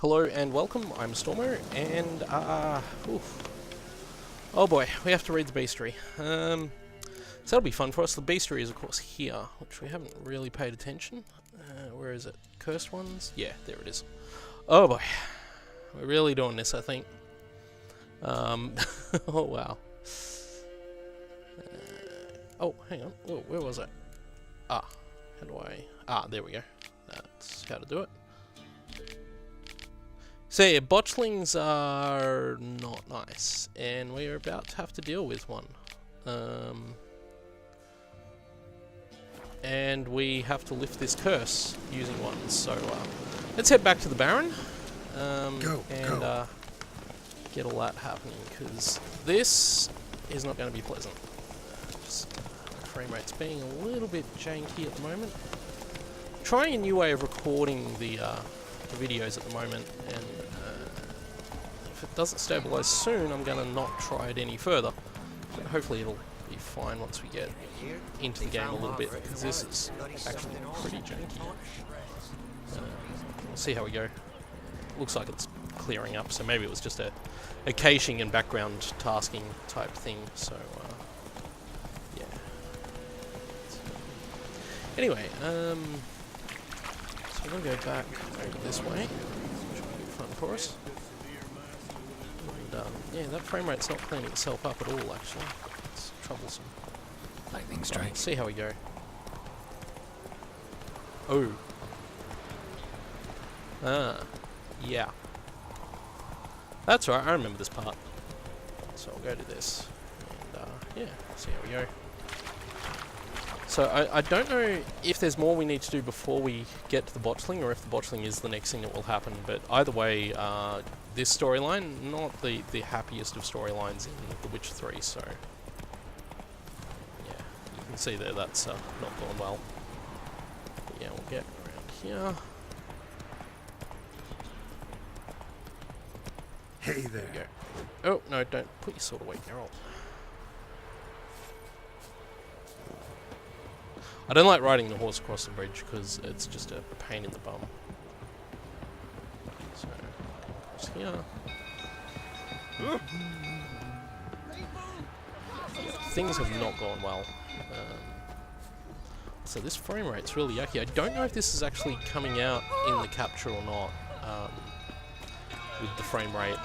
Hello and welcome, I'm Stormo, and oh boy, we have to read the bestiary. So that'll be fun for us. The bestiary is of course here, which we haven't really paid attention. Where is it? Cursed ones? Yeah, there it is. Oh boy, we're really doing this, I think. Oh wow. Oh, hang on, whoa, where was I? How do I... there we go. That's how to do it. So yeah, botchlings are not nice, and we're about to have to deal with one. And we have to lift this curse using one, so let's head back to the Baron, get all that happening, because this is not going to be pleasant. Just frame rate's being a little bit janky at the moment. Trying a new way of recording the videos at the moment, and if it doesn't stabilize soon, I'm going to not try it any further. But hopefully it'll be fine once we get into the game a little bit, because this is actually pretty janky. We'll see how we go. Looks like it's clearing up, so maybe it was just a caching and background tasking type thing, so yeah. Anyway, so we're going to go back over this way, which will be fun for us. And yeah, that frame rate's not cleaning itself up at all, actually. It's troublesome. Lightning strike. Let's see how we go. Oh. Yeah. That's right, I remember this part. So I'll go to this. And yeah, see how we go. So I don't know if there's more we need to do before we get to the Botchling, or if the Botchling is the next thing that will happen, but either way, this storyline, not the happiest of storylines in The Witcher 3, so yeah, you can see there that's not going well. But yeah, we'll get around here. Hey there. There we go. Oh, no, don't put your sword away, Geralt. I don't like riding the horse across the bridge because it's just a pain in the bum. So, just here. Yeah, things have not gone well. So this frame rate's really yucky. I don't know if this is actually coming out in the capture or not with the frame rate.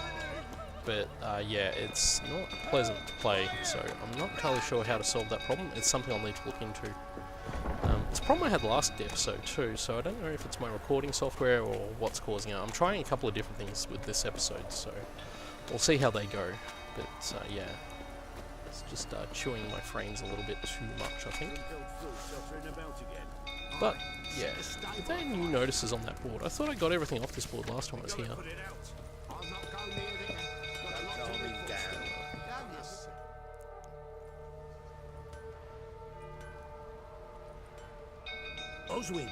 But yeah, it's not pleasant to play, so I'm not entirely sure how to solve that problem. It's something I'll need to look into. It's a problem I had last episode too, so I don't know if it's my recording software or what's causing it. I'm trying a couple of different things with this episode, so we'll see how they go. But yeah, it's just chewing my frames a little bit too much, I think. But yeah, are there new notices on that board? I thought I got everything off this board last time I was here. Oswin!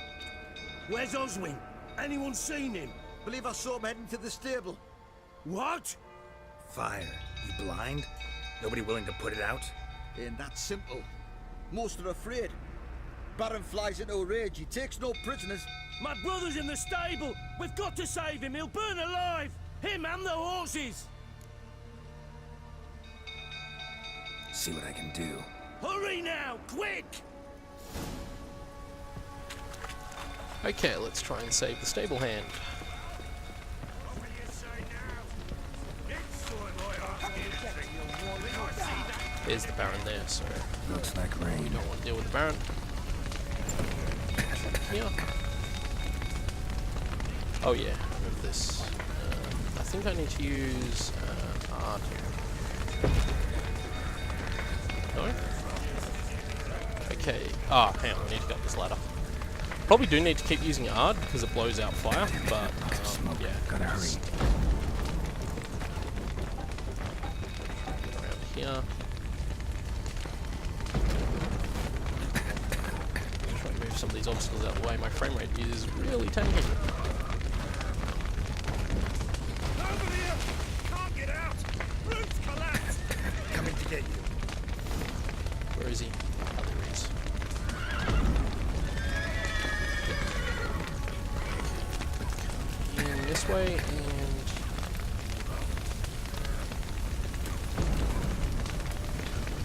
Where's Oswin? Anyone seen him? Believe I saw him heading to the stable. What? Fire. You blind? Nobody willing to put it out? Ain't that simple. Most are afraid. Baron flies into a rage. He takes no prisoners. My brother's in the stable! We've got to save him! He'll burn alive! Him and the horses! See what I can do. Hurry now! Quick! Okay, let's try and save the stable hand. There's the Baron there, so Looks like rain. we don't want to deal with the Baron. Yeah. Oh yeah, remember this. I think I need to use art. No? Okay. Hang on, I need to get this ladder. Probably do need to keep using Ard because it blows out fire, but yeah. Gotta hurry. Around here. Try and move some of these obstacles out of the way. My frame rate is really tanking. Over here! Can't get out! Roof's collapsed! Coming to get you. Where is he? Oh, there he is. In this way,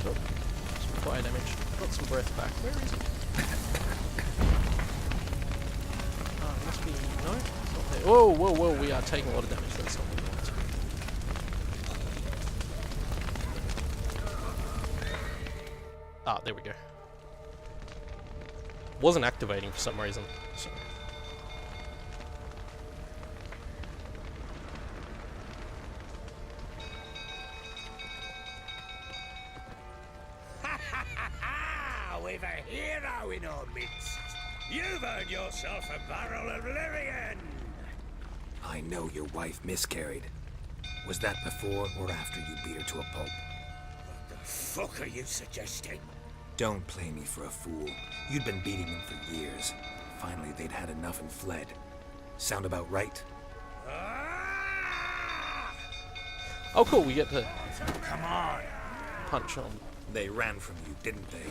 Oh, some fire damage. Got some breath back. Where is it? Oh, it must be... No? It's not there. Whoa, whoa, whoa, we are taking a lot of damage. That's not what we want. Ah, there we go. Wasn't activating for some reason. So. We've a hero in our midst. You've earned yourself a barrel of Lyrian. I know your wife miscarried. Was that before or after you beat her to a pulp? What the fuck are you suggesting? Don't play me for a fool. You'd been beating them for years. Finally, they'd had enough and fled. Sound about right? Ah! Oh, cool. We get to Come on, punch on. They ran from you, didn't they?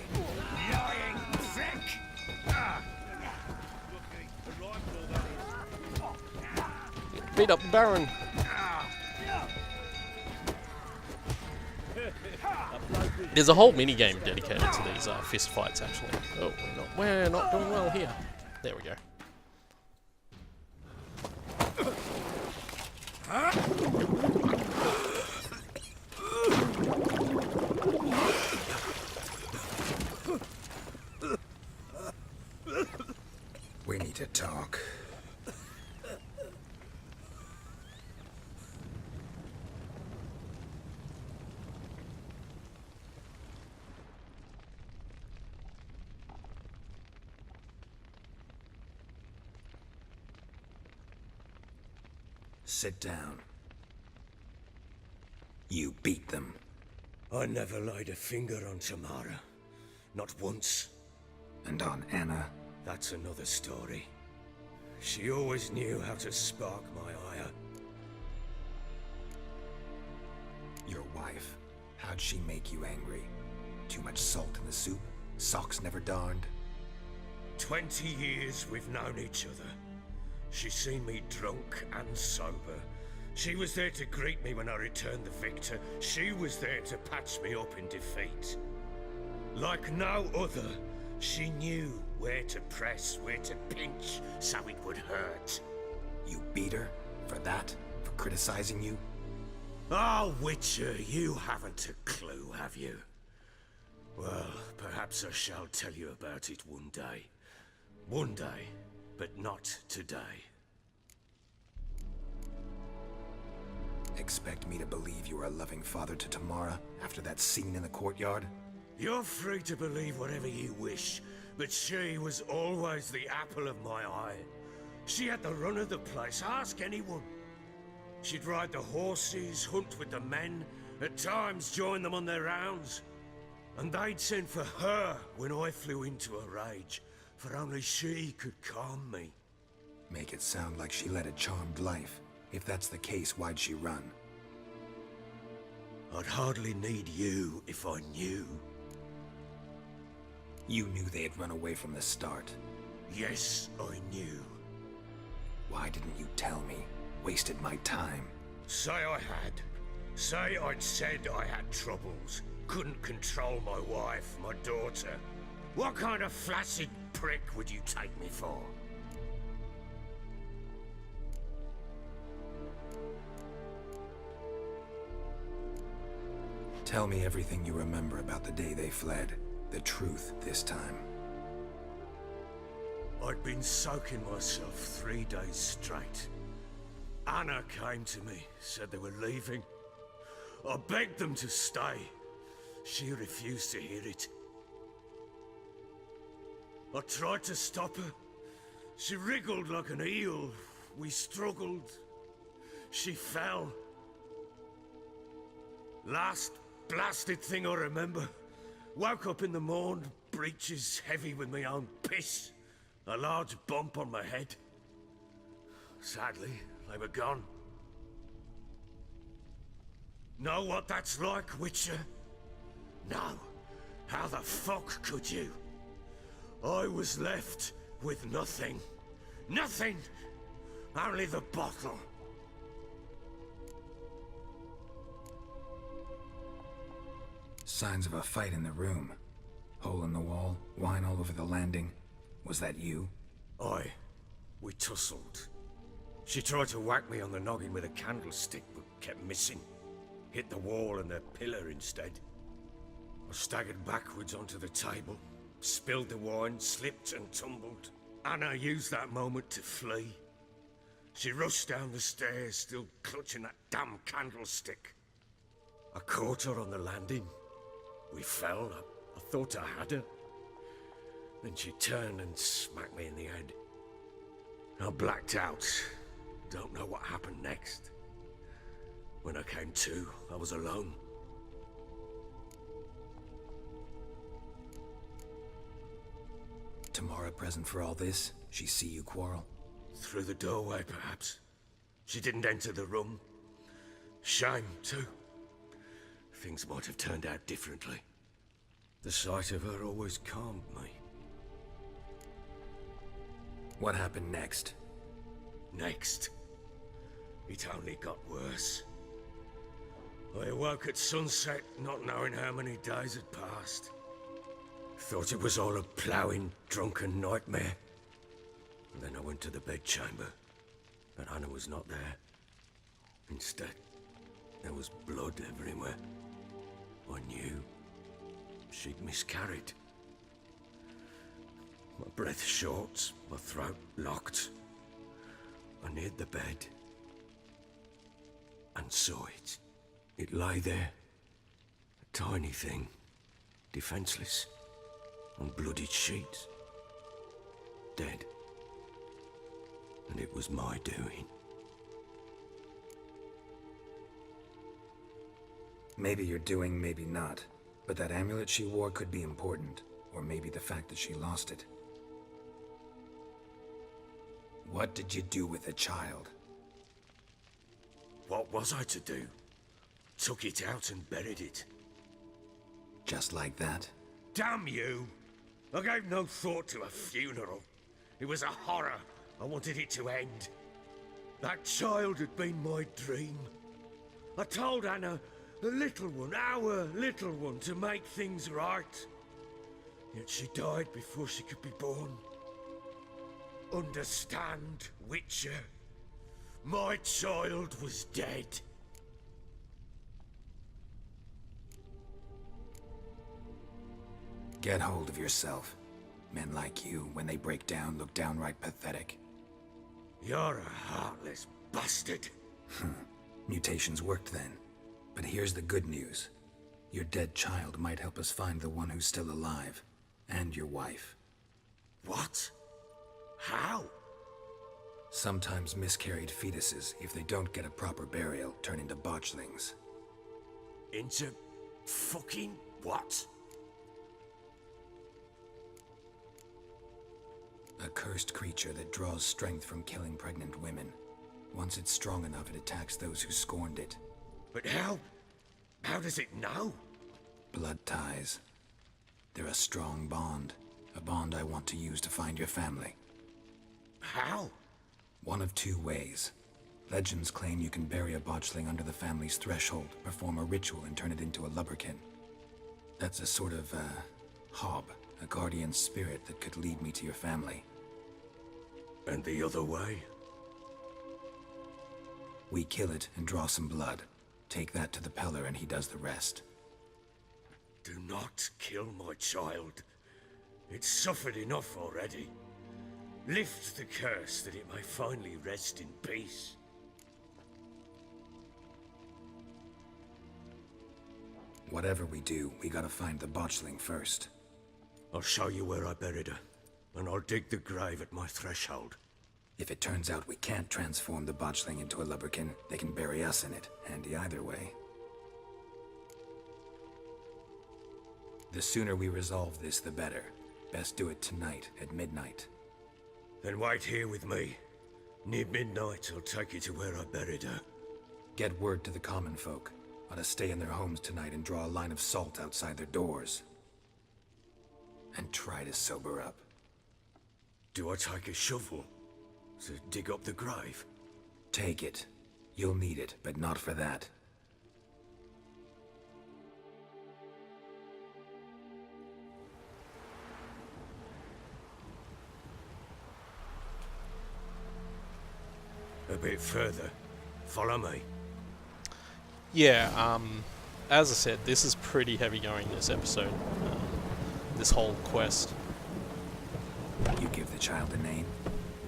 lying prick! Ah! Beat up the Baron. There's a whole mini game dedicated to these fist fights, actually. Oh, we're not doing well here. There we go. We need to talk. Sit down. You beat them. I never laid a finger on Tamara. Not once. And on Anna. That's another story. She always knew how to spark my ire. Your wife. How'd she make you angry? Too much salt in the soup? Socks never darned? 20 years we've known each other. She's seen me drunk and sober. She was there to greet me when I returned the victor. She was there to patch me up in defeat. Like no other, she knew where to press, where to pinch, so it would hurt. You beat her? For that? For criticizing you? Oh, Witcher, you haven't a clue, have you? Well, perhaps I shall tell you about it one day. One day, but not today. Expect me to believe you are a loving father to Tamara after that scene in the courtyard? You're free to believe whatever you wish, but she was always the apple of my eye. She had the run of the place, ask anyone. She'd ride the horses, hunt with the men, at times join them on their rounds. And they'd send for her when I flew into a rage, for only she could calm me. Make it sound like she led a charmed life. If that's the case, why'd she run? I'd hardly need you if I knew. You knew they had run away from the start. Yes, I knew. Why didn't you tell me? Wasted my time. Say I had. Say I'd said I had troubles. Couldn't control my wife, my daughter. What kind of flaccid prick would you take me for? Tell me everything you remember about the day they fled. The truth this time. I'd been soaking myself 3 days straight. Anna came to me, said they were leaving. I begged them to stay. She refused to hear it. I tried to stop her. She wriggled like an eel. We struggled. She fell. Last blasted thing I remember. Woke up in the morn, breeches heavy with my own piss. A large bump on my head. Sadly, they were gone. Know what that's like, Witcher? No. How the fuck could you? I was left with nothing. Nothing! Only the bottle. Signs of a fight in the room. Hole in the wall, wine all over the landing. Was that you? Aye. We tussled. She tried to whack me on the noggin with a candlestick, but kept missing. Hit the wall and the pillar instead. I staggered backwards onto the table, spilled the wine, slipped and tumbled. Anna used that moment to flee. She rushed down the stairs, still clutching that damn candlestick. I caught her on the landing. We fell. I thought I had her. Then she turned and smacked me in the head. I blacked out. Don't know what happened next. When I came to, I was alone. Tamara present for all this? She see you quarrel? Through the doorway, perhaps. She didn't enter the room. Shame, too. Things might have turned out differently. The sight of her always calmed me. What happened next? Next, it only got worse. I awoke at sunset, not knowing how many days had passed. Thought it was all a ploughing, drunken nightmare. And then I went to the bedchamber, and Anna was not there. Instead, there was blood everywhere. I knew she'd miscarried. My breath short, my throat locked. I neared the bed and saw it. It lay there, a tiny thing, defenseless, on bloodied sheets, dead. And it was my doing. Maybe you're doing, maybe not. But that amulet she wore could be important. Or maybe the fact that she lost it. What did you do with the child? What was I to do? Took it out and buried it. Just like that? Damn you! I gave no thought to a funeral. It was a horror. I wanted it to end. That child had been my dream. I told Anna, the little one, our little one, to make things right. Yet she died before she could be born. Understand, Witcher? My child was dead. Get hold of yourself. Men like you, when they break down, look downright pathetic. You're a heartless bastard. Mutations worked then. But here's the good news. Your dead child might help us find the one who's still alive. And your wife. What? How? Sometimes miscarried fetuses, if they don't get a proper burial, turn into botchlings. Into fucking what? A cursed creature that draws strength from killing pregnant women. Once it's strong enough, it attacks those who scorned it. But how? How does it know? Blood ties. They're a strong bond. A bond I want to use to find your family. How? One of two ways. Legends claim you can bury a botchling under the family's threshold, perform a ritual, and turn it into a lubberkin. That's a sort of, hob, a guardian spirit that could lead me to your family. And the other way? We kill it and draw some blood. Take that to the Peller and he does the rest. Do not kill my child. It's suffered enough already. Lift the curse that it may finally rest in peace. Whatever we do, we gotta find the botchling first. I'll show you where I buried her, and I'll dig the grave at my threshold. If it turns out we can't transform the botchling into a lubberkin, they can bury us in it. Handy either way. The sooner we resolve this, the better. Best do it tonight, at midnight. Then wait here with me. Near midnight, I'll take you to where I buried her. Get word to the common folk. Ought to stay in their homes tonight and draw a line of salt outside their doors. And try to sober up. Do I take a shovel to dig up the grave? Take it. You'll need it, but not for that. A bit further. Follow me. Yeah, as I said, this is pretty heavy going this episode. This whole quest. You give the child a name?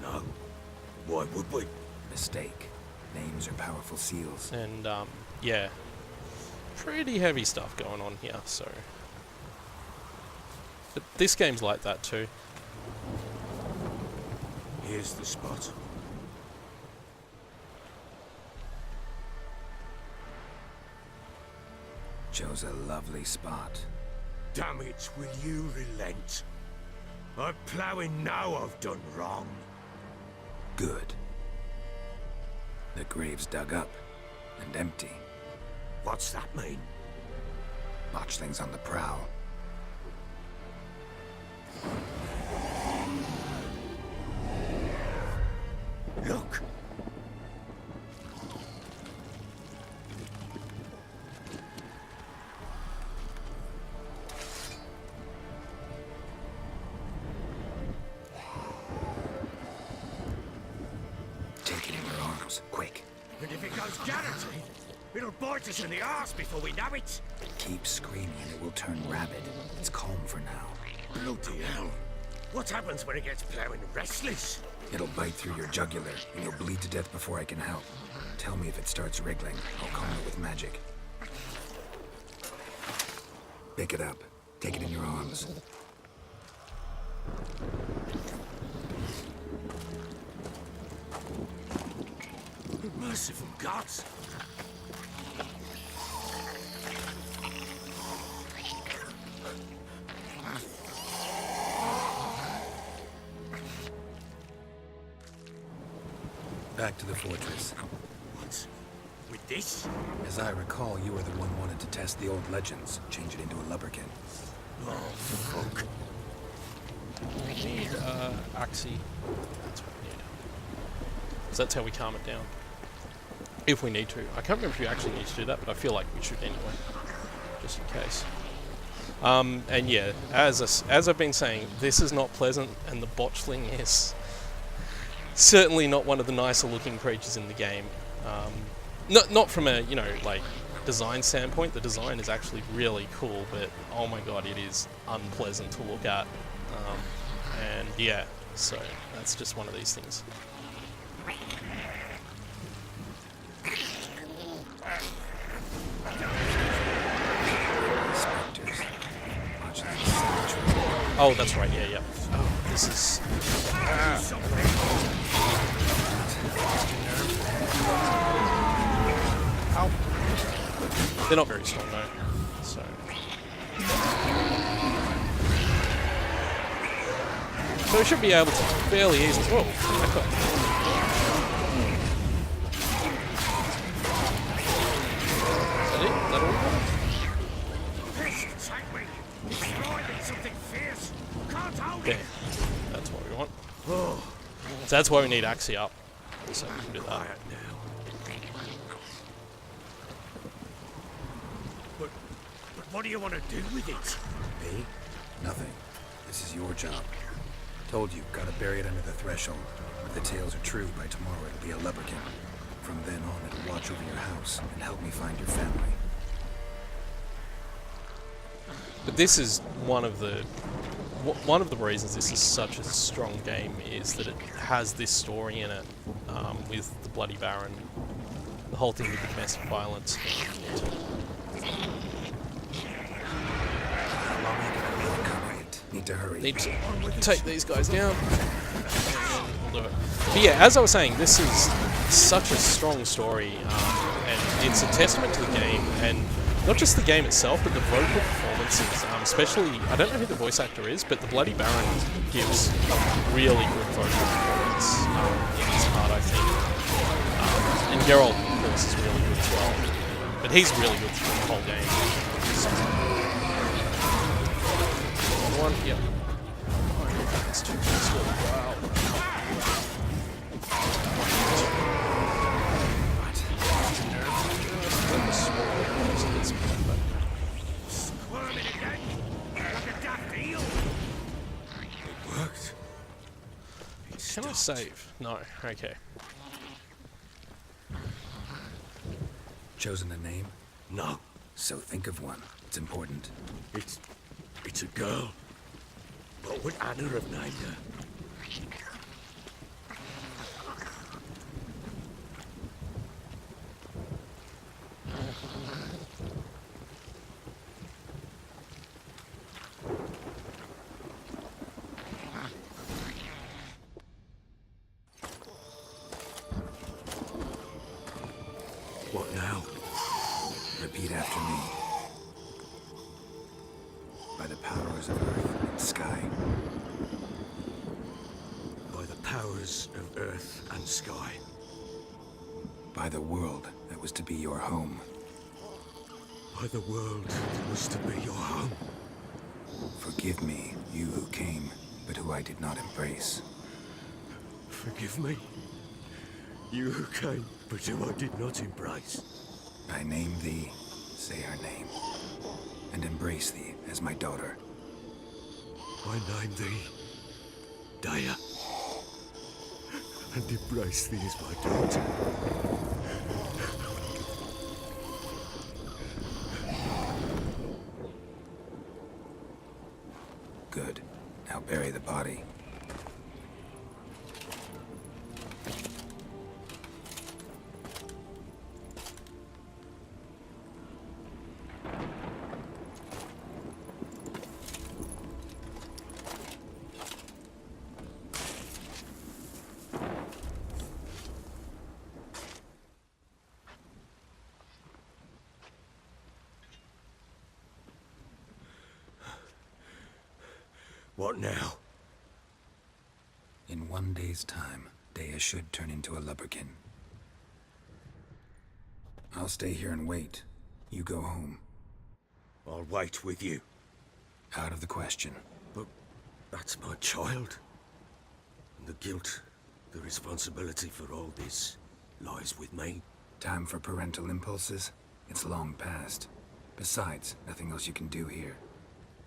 No. Why would we? Mistake. Names are powerful seals. And, yeah. Pretty heavy stuff going on here, so... But this game's like that too. Here's the spot. Chose a lovely spot. Damn it, will you relent? I'm ploughing now I've done wrong. Good. The grave's dug up and empty. What's that mean? Botchling's on the prowl. Look! Take it in your arms, quick. And if it goes guaranteed, it'll bite us in the arse before we know it. Keep screaming and it will turn rabid. It's calm for now. Bloody hell. What happens when it gets ploughing restless? It'll bite through your jugular and you'll bleed to death before I can help. Tell me if it starts wriggling. I'll calm it with magic. Pick it up. Take it in your arms. Merciful gods! Back to the fortress. What? With this? As I recall, you were the one wanted to test the old legends, change it into a lubberkin. Oh, fuck. We need, Axie. That's what we need. Because that's how we calm it down. If we need to. I can't remember if you actually need to do that, but I feel like we should anyway. Just in case. And yeah, as I've been saying, this is not pleasant, and the Botchling is certainly not one of the nicer looking creatures in the game. Not from a, you know, like, design standpoint. The design is actually really cool, but oh my god, it is unpleasant to look at. And yeah, so that's just one of these things. Oh, that's right, yeah. Oh, this is... Ow. They're not very strong though, so... So we should be able to fairly easily... Whoa, back up. Is that it? Is that all? There. That's what we want. So that's why we need Axie up. So we can do that. But what do you want to do with it? Me? Nothing. This is your job. Told you, gotta bury it under the threshold. If the tales are true, by tomorrow it'll be a lubberkin. From then on, it'll watch over your house and help me find your family. But this is one of the reasons this is such a strong game is that it has this story in it with the Bloody Baron, the whole thing with the domestic violence. Need to hurry. Need to take these guys down. We'll do it. But yeah, as I was saying, this is such a strong story, and it's a testament to the game, and not just the game itself, but the vocal performances, especially, I don't know who the voice actor is, but the Bloody Baron gives a really good vocal performance in this part, I think. And Geralt, of course, is really good as well. But he's really good through the whole game. So. One, yep. Oh, that's too peaceful. Wow. Can I save? No. Okay. Chosen a name? No, So think of one. It's important. it's a girl. What would Anna have named her? What now? Repeat after me. By the powers of earth and sky. By the powers of earth and sky. By the world that was to be your home. By the world that was to be your home. Forgive me, you who came, but who I did not embrace. Forgive me. You who came, but who I did not embrace. I name thee, say her name, and embrace thee as my daughter. I name thee Daya, and embrace thee as my daughter. Good. Now bury the body. What now? In 1 day's time, Dea should turn into a lubberkin. I'll stay here and wait. You go home. I'll wait with you. Out of the question. But that's my child. And the guilt, the responsibility for all this lies with me. Time for parental impulses? It's long past. Besides, nothing else you can do here.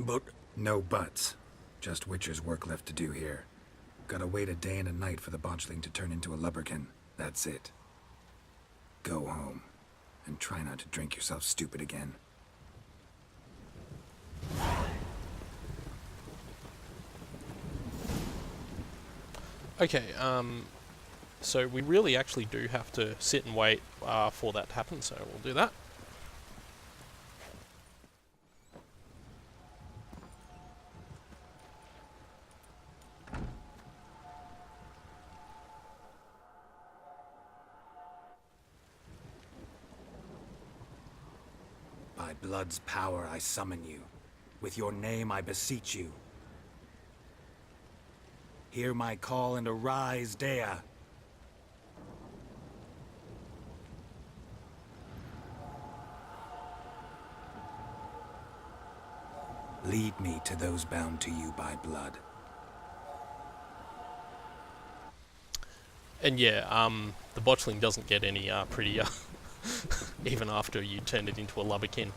But No buts. Just Witcher's work left to do here. Gotta wait a day and a night for the Botchling to turn into a lubberkin. That's it. Go home. And try not to drink yourself stupid again. Okay, so we really actually do have to sit and wait for that to happen, so we'll do that. By blood's power I summon you. With your name I beseech you. Hear my call and arise, Dea. Lead me to those bound to you by blood. And yeah, the Botchling doesn't get any prettier, even after you turn it into a lubberkin.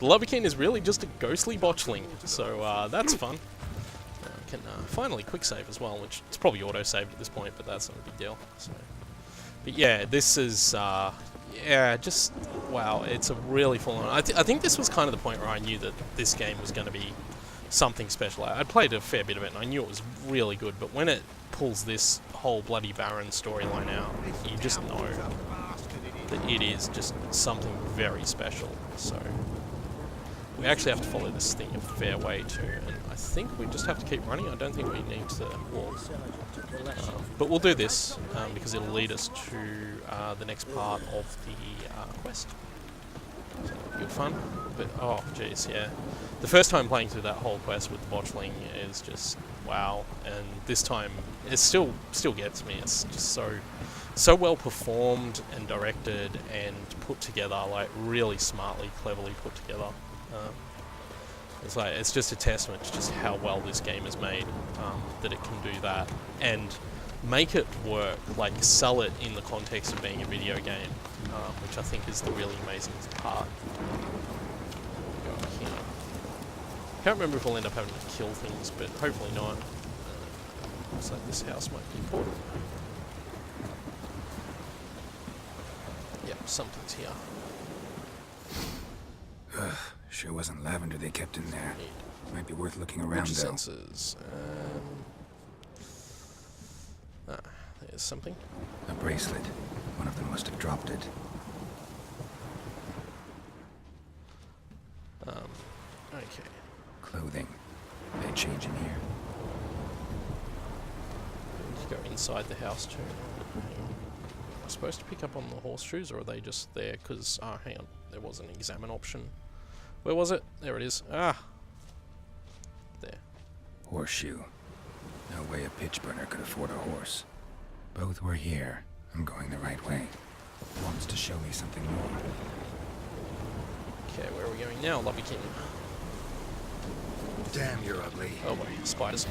The lubberkin is really just a ghostly Botchling, so that's fun. I can finally quick save as well, which it's probably auto-saved at this point, but that's not a big deal. So. But yeah, this is, yeah, just, wow, it's a really full-on... I think this was kind of the point where I knew that this game was going to be something special. I'd played a fair bit of it, and I knew it was really good, but when it pulls this whole bloody Baron storyline out, you just know that it is just something very special. So we actually have to follow this thing a fair way too, and I think we just have to keep running. I don't think we need to walk. But we'll do this because it'll lead us to the next part of the quest. So good fun, but oh jeez, yeah. The first time playing through that whole quest with the Botchling is just wow, and this time it still gets me. It's just so well performed and directed and put together, like really smartly, cleverly put together. It's just a testament to just how well this game is made, that it can do that and make it work, like sell it in the context of being a video game, which I think is the really amazing part. Go here. Can't remember if we'll end up having to kill things, but hopefully not. Looks like this house might be important. Yep, something's here. Ugh, sure wasn't lavender they kept in there. Need Might be worth looking around though. sensors. There's something. A bracelet. One of them must have dropped it. Okay. Clothing. They change in here. Need to go inside the house too. Hang on. Am I supposed to pick up on the horseshoes, or are they just there? Because hang on, there was an examine option. Where was it? There it is. Ah. There. Horseshoe. No way a pitch burner could afford a horse. Both were here. I'm going the right way. Wants to show me something more. Okay, where are we going now, Loveykin? Damn, you're ugly. Oh boy, spiders.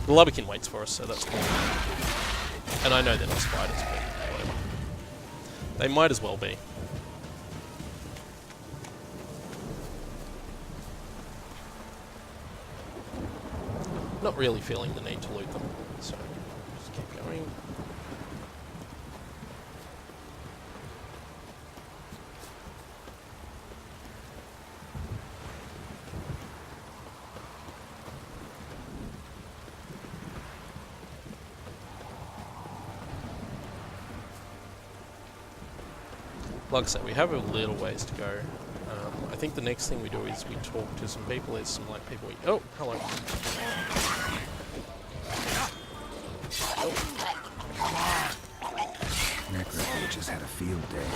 The Lubberkin waits for us, so that's cool. And I know they're not spiders, but whatever. They might as well be. Not really feeling the need to loot them, so just keep going. Like I said, we have a little ways to go. I think the next thing we do is we talk to some people. There's some like people. Oh, hello. Necrophages had a field day.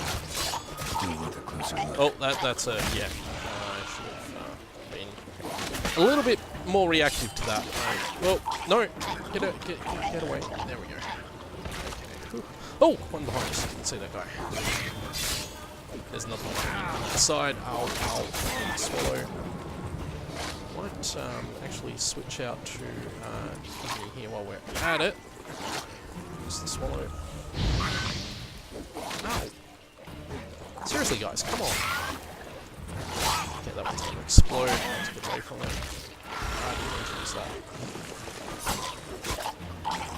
Deal with a closer look. Oh, that's a yeah. I should have been a little bit more reactive to that. Well, no, get away. There we go. Okay. Oh, one behind us. Didn't see that guy. There's another one on the side. I'll swallow. Might actually switch out to here while we're at it. Use the swallow. Ow. Seriously, guys, come on. Okay, that one's going to explode. Let's get away from it. I didn't mean to use that.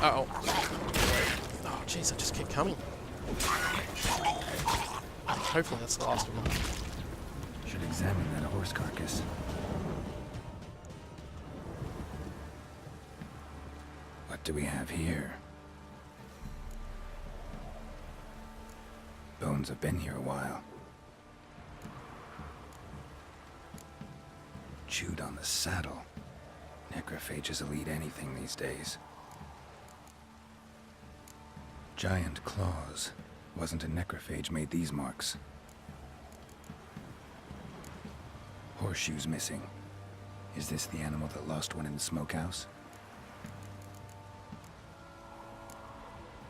Uh-oh. Oh, jeez, I just keep coming. Hopefully that's the last of them. Should examine that horse carcass. What do we have here? Bones have been here a while. Chewed on the saddle. Necrophages will eat anything these days. Giant claws. Wasn't a necrophage made these marks. Horseshoes missing. Is this the animal that lost one in the smokehouse?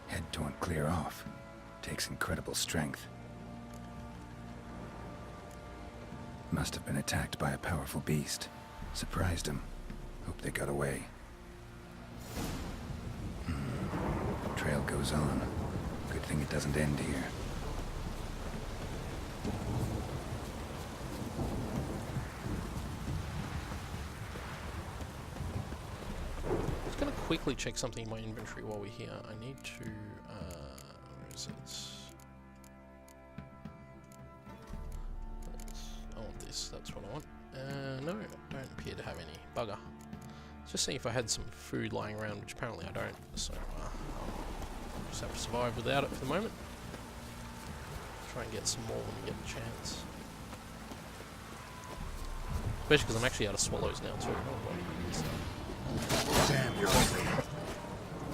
Head torn clear off. Takes incredible strength. Must have been attacked by a powerful beast. Surprised him. Hope they got away. Trail goes on. Good thing it doesn't end here. Just gonna quickly check something in my inventory while we're here. I need to where is it? I want this, that's what I want. No, I don't appear to have any. Bugger. Just seeing if I had some food lying around, which apparently I don't, so I'll just have to survive without it for the moment. Try and get some more when we get the chance. Especially because I'm actually out of swallows now too. Damn, you're ugly.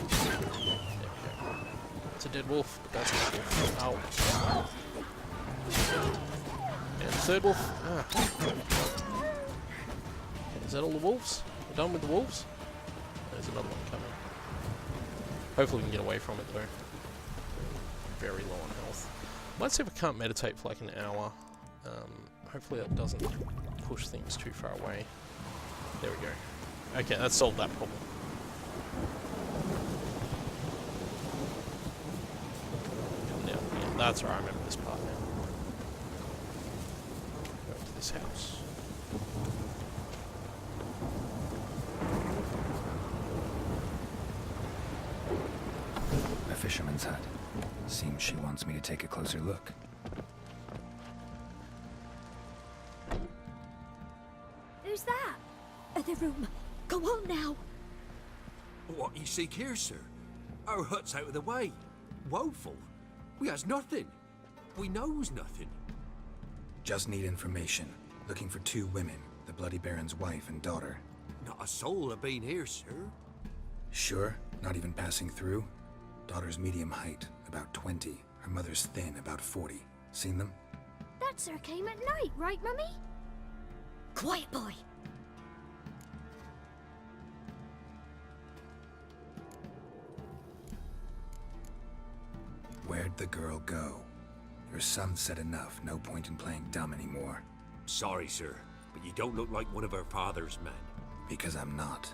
There we go. It's a dead wolf, but that's not a wolf. Ow. And the third wolf. Ah. Okay, is that all the wolves? We're done with the wolves? There's another one coming. Hopefully we can get away from it though. Very low on health. Might see if I can't meditate for like an hour. Hopefully that doesn't push things too far away. There we go. Okay, that solved that problem. Now, yeah, that's right, I remember this part now. Go to this house. A fisherman's hut. Seems she wants me to take a closer look. room. Go on now. What you seek here, sir? Our hut's out of the way. Woeful. We has nothing. We knows nothing. Just need information. Looking for 2 women, the Bloody Baron's wife and daughter. Not a soul have been here, sir. Sure? Not even passing through? Daughter's medium height, about 20. Her mother's thin, about 40. Seen them? That sir came at night, right, Mummy? Quiet, boy. Where'd the girl go? Your son said enough, no point in playing dumb anymore. Sorry, sir, but you don't look like one of her father's men. Because I'm not.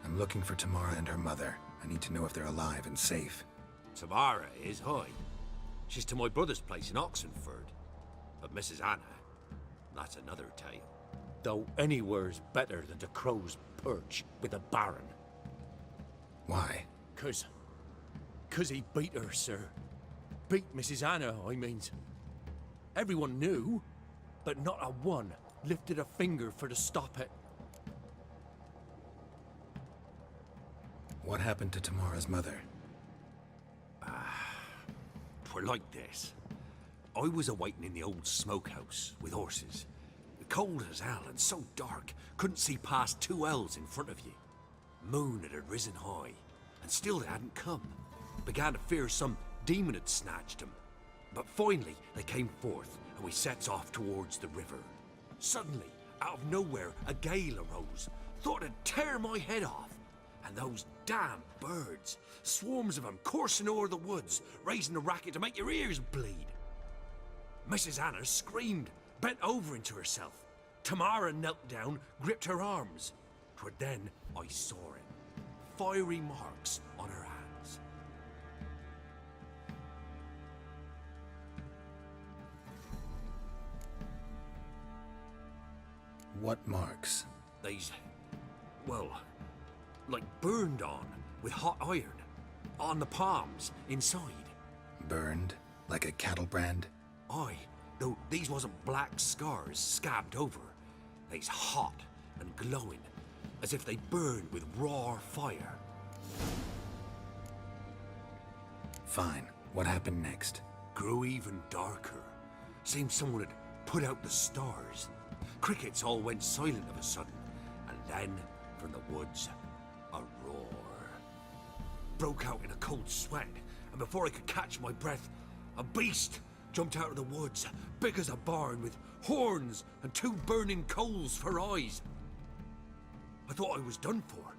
I'm looking for Tamara and her mother. I need to know if they're alive and safe. Tamara is high. She's to my brother's place in Oxenford. But Mrs. Anna, that's another tale. Though anywhere's better than the Crow's Perch with a Baron. Why? Cause he beat her, sir. Beat Mrs. Anna, I means. Everyone knew, but not a one lifted a finger for to stop it. What happened to Tamara's mother? Twere like this. I was awaiting in the old smokehouse with horses. Cold as hell and so dark, couldn't see past 2 ells in front of you. Moon had risen high, and still they hadn't come. Began to fear some demon had snatched them. But finally they came forth, and we sets off towards the river. Suddenly, out of nowhere, a gale arose. Thought it'd tear my head off. And those damn birds, swarms of them coursing o'er the woods, raising a racket to make your ears bleed. Mrs. Anna screamed, bent over into herself. Tamara knelt down, gripped her arms. 'Twere then I saw it. Fiery marks on her hands. What marks? They's, well, like burned on with hot iron. On the palms, inside. Burned? Like a cattle brand? Aye, though these wasn't black scars scabbed over. They's hot and glowing, as if they burned with raw fire. Fine. What happened next? Grew even darker. Seemed someone had put out the stars. Crickets all went silent of a sudden, and then, from the woods, a roar. Broke out in a cold sweat, and before I could catch my breath, a beast jumped out of the woods, big as a barn, with horns and 2 burning coals for eyes. I thought I was done for.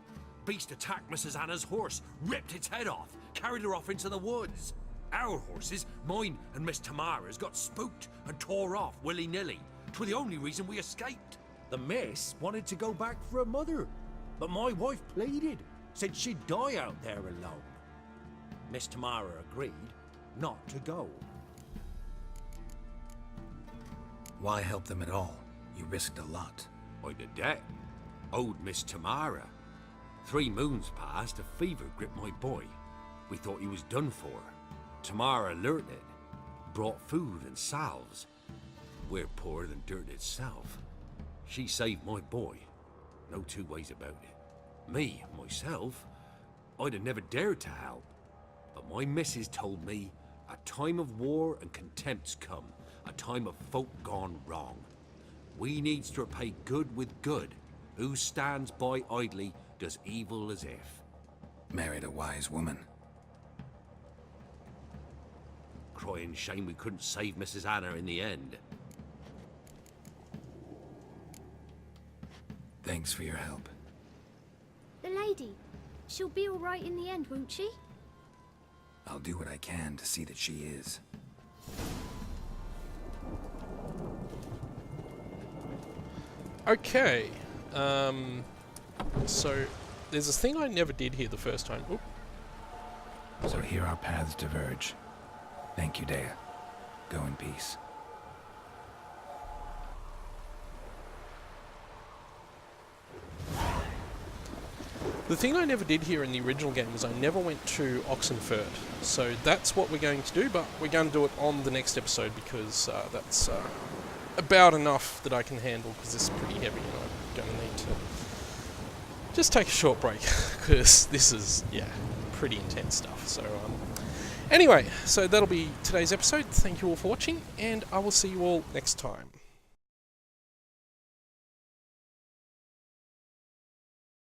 Beast attacked Mrs. Anna's horse, ripped its head off, carried her off into the woods. Our horses, mine and Miss Tamara's, got spooked and tore off willy-nilly. 'Twere the only reason we escaped. The miss wanted to go back for her mother, but my wife pleaded, said she'd die out there alone. Miss Tamara agreed not to go. Why help them at all? You risked a lot. I'd a debt. Owed Miss Tamara. 3 moons passed, a fever gripped my boy. We thought he was done for. Tamara learnt it. Brought food and salves. We're poorer than dirt itself. She saved my boy. No 2 ways about it. Me, myself, I'd have never dared to help. But my missus told me a time of war and contempt's come. A time of folk gone wrong. We needs to repay good with good. Who stands by idly does evil as if. Married a wise woman. Crying shame we couldn't save Mrs. Anna in the end. Thanks for your help. The lady. She'll be all right in the end, won't she? I'll do what I can to see that she is. Okay. So there's this thing I never did here the first time. Oop. So here our paths diverge. Thank you, Dea. Go in peace. The thing I never did here in the original game was I never went to Oxenford. So that's what we're going to do, but we're going to do it on the next episode because that's about enough that I can handle because this is pretty heavy and I'm going to need to just take a short break, because this is, yeah, pretty intense stuff. So, anyway, so that'll be today's episode. Thank you all for watching, and I will see you all next time.